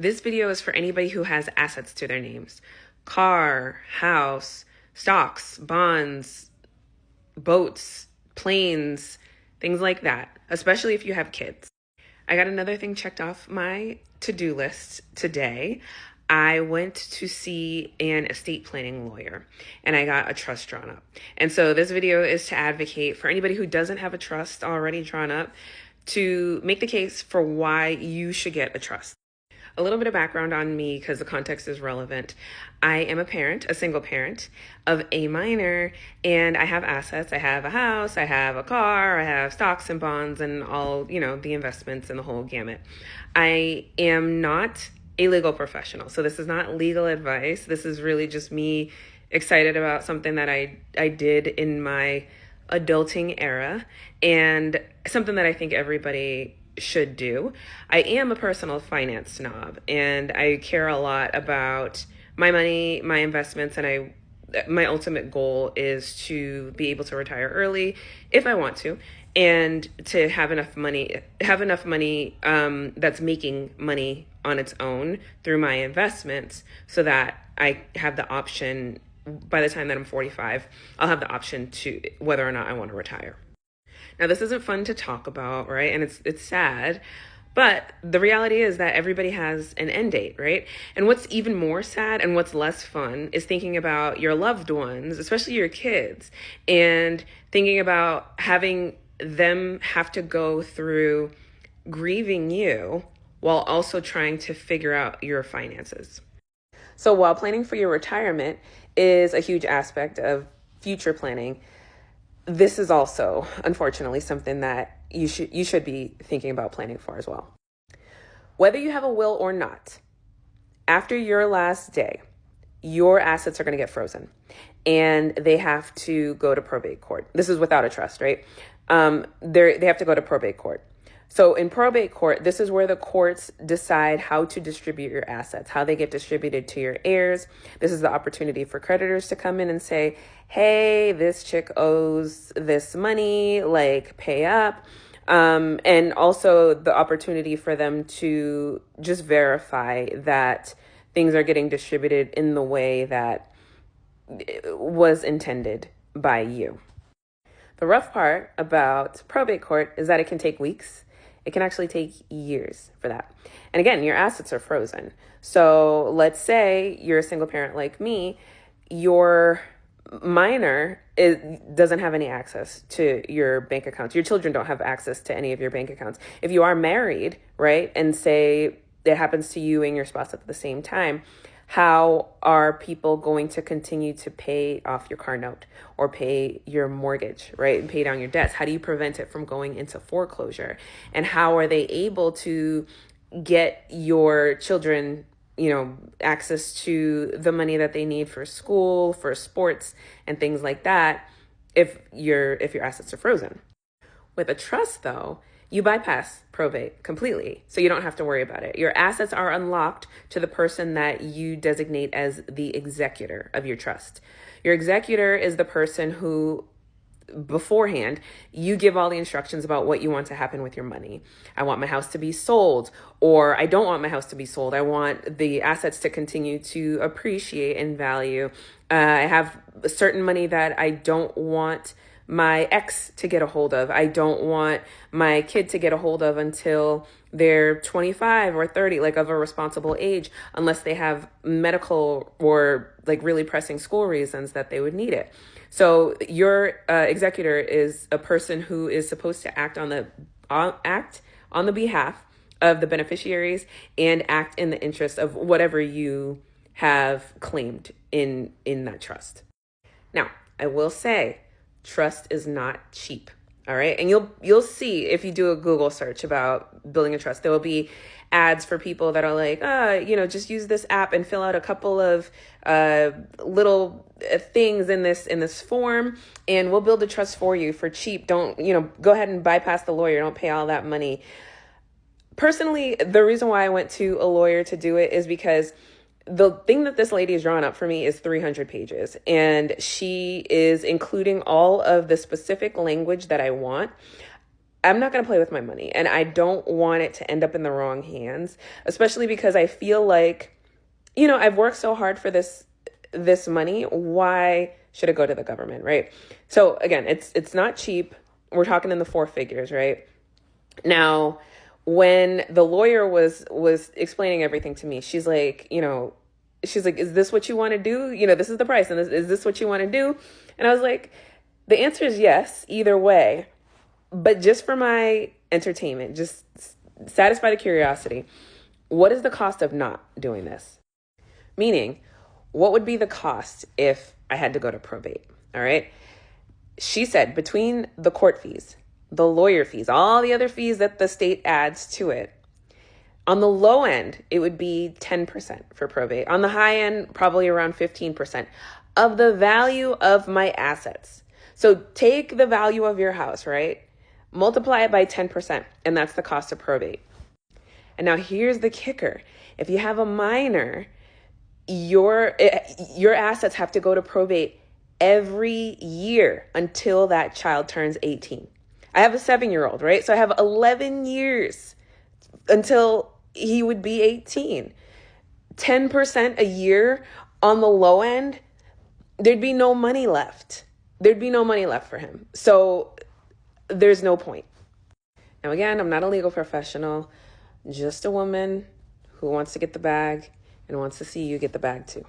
This video is for anybody who has assets to their names. Car, house, stocks, bonds, boats, planes, things like that, especially if you have kids. I got another thing checked off my to-do list today. I went to see an estate planning lawyer and I got a trust drawn up. And so this video is to advocate for anybody who doesn't have a trust already drawn up to make the case for why you should get a trust. A little bit of background on me because the context is relevant. I am a parent, a single parent of a minor, and I have assets. I have a house, I have a car, I have stocks and bonds and all, the investments and the whole gamut. I am not a legal professional, so this is not legal advice. This is really just me excited about something that I did in my adulting era and something that I think everybody should do. I am a personal finance snob and I care a lot about my money, my investments, and my ultimate goal is to be able to retire early if I want to, and to have enough money that's making money on its own through my investments so that I have the option by the time that I'm 45, I'll have the option to whether or not I want to retire. Now, this isn't fun to talk about, right? And it's sad, but the reality is that everybody has an end date, right? And what's even more sad and what's less fun is thinking about your loved ones, especially your kids, and thinking about having them have to go through grieving you while also trying to figure out your finances. So while planning for your retirement is a huge aspect of future planning, this is also, unfortunately, something that you should be thinking about planning for as well. Whether you have a will or not, after your last day, your assets are going to get frozen and they have to go to probate court. This is without a trust, right? They have to go to probate court. So in probate court, this is where the courts decide how to distribute your assets, how they get distributed to your heirs. This is the opportunity for creditors to come in and say, hey, this chick owes this money, like pay up. And also the opportunity for them to just verify that things are getting distributed in the way that was intended by you. The rough part about probate court is that it can take weeks. It can actually take years for that. And again, your assets are frozen. So let's say you're a single parent like me, your minor doesn't have any access to your bank accounts. Your children don't have access to any of your bank accounts. If you are married, right, and say it happens to you and your spouse at the same time, how are people going to continue to pay off your car note or pay your mortgage, right? And pay down your debts? How do you prevent it from going into foreclosure? And how are they able to get your children, access to the money that they need for school, for sports, and things like that if your assets are frozen? With a trust, though, you bypass probate completely, so you don't have to worry about it. Your assets are unlocked to the person that you designate as the executor of your trust. Your executor is the person who, beforehand, you give all the instructions about what you want to happen with your money. I want my house to be sold, or I don't want my house to be sold. I want the assets to continue to appreciate in value. I have certain money that I don't want my ex to get a hold of. I don't want my kid to get a hold of until they're 25 or 30, like of a responsible age, unless they have medical or like really pressing school reasons that they would need it. So your executor is a person who is supposed to act on the behalf of the beneficiaries and act in the interest of whatever you have claimed in that trust. Now, I will say, trust is not cheap. All right. And you'll see if you do a Google search about building a trust, there will be ads for people that are like, just use this app and fill out a couple of little things in this form and we'll build a trust for you for cheap. Don't, go ahead and bypass the lawyer. Don't pay all that money. Personally, the reason why I went to a lawyer to do it is because the thing that this lady is drawing up for me is 300 pages, and she is including all of the specific language that I want. I'm not going to play with my money, and I don't want it to end up in the wrong hands, especially because I feel like, I've worked so hard for this money. Why should it go to the government, right? So again, it's not cheap. We're talking in the four figures, right? Now, when the lawyer was explaining everything to me, she's like, is this what you want to do? This is the price, and is this what you want to do? And I was like, the answer is yes, either way. But just for my entertainment, just satisfy the curiosity, what is the cost of not doing this? Meaning, what would be the cost if I had to go to probate? All right. She said between the court fees, the lawyer fees, all the other fees that the state adds to it, on the low end, it would be 10% for probate. On the high end, probably around 15% of the value of my assets. So take the value of your house, right? Multiply it by 10%, and that's the cost of probate. And now here's the kicker. If you have a minor, your assets have to go to probate every year until that child turns 18. I have a 7-year-old, right? So I have 11 years until he would be 18. 10% a year on the low end, there'd be no money left. There'd be no money left for him. So there's no point. Now, again, I'm not a legal professional, just a woman who wants to get the bag and wants to see you get the bag too.